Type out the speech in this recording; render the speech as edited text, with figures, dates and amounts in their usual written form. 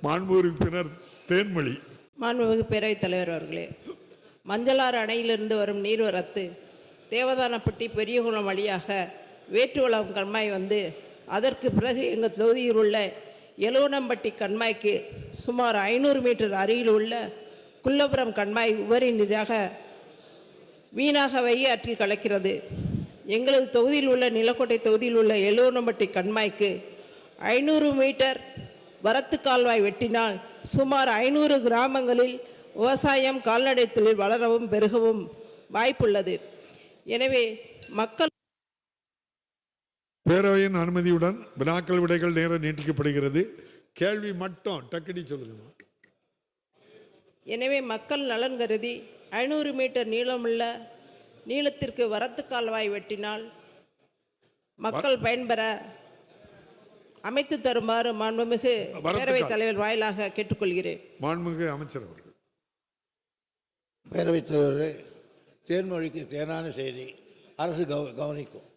மாண்பு உறுப்பினர் தேன்மொழி. மாண்புமிகு பேரவைத் தலைவர் அவர்களே, மஞ்சளாறு அணையிலிருந்து வரும் நீர்வரத்து தேவதானப்பட்டி பெரியகுளம் வழியாக வேட்டுவளம் கண்மாய் வந்து அதற்கு பிறகு எங்கள் தொகுதியில் உள்ள எலுவனம்பட்டி கண்மாய்க்கு சுமார் 500 மீட்டர் அருகில் உள்ள குள்ளபுரம் கண்மாய் உபரி நீராக வீணாக வைகை ஆற்றில் கலக்கிறது. எங்களது தொகுதியில் உள்ள நிலக்கோட்டை தொகுதியில் உள்ள எலுவனம்பட்டி கண்மாய்க்கு 500 மீட்டர் வரத்து கால்வாய் வெட்டினால் சுமார் 500 கிராமங்களில் விவசாயம் கால்நடை தொழில் வளரவும் பெருகவும் வாய்ப்புள்ளது. எனவே மக்கள் பேரவையின் அனுமதியுடன் வினாக்கள் விடைகள் நேரம் நீட்டிக்கப்படுகிறது. கேள்வி மட்டும் டக்குனி சொல்லுங்க. எனவே மக்கள் நலன் கருதி 500 மீட்டர் நீளத்திற்கு வரத்து கால்வாய் வெட்டினால் மக்கள் பயன்பெற அமைத்து தருமாறு மாண்புமிகு பேரவைத் தலைவர் வாயிலாக கேட்டுக்கொள்கிறேன். மாண்புமிகு அமைச்சர் அவர்கள். பேரவைத் தலைவரே, தேன்மொழிக்கு தேனான செய்தி அரசு கவனிக்கும்.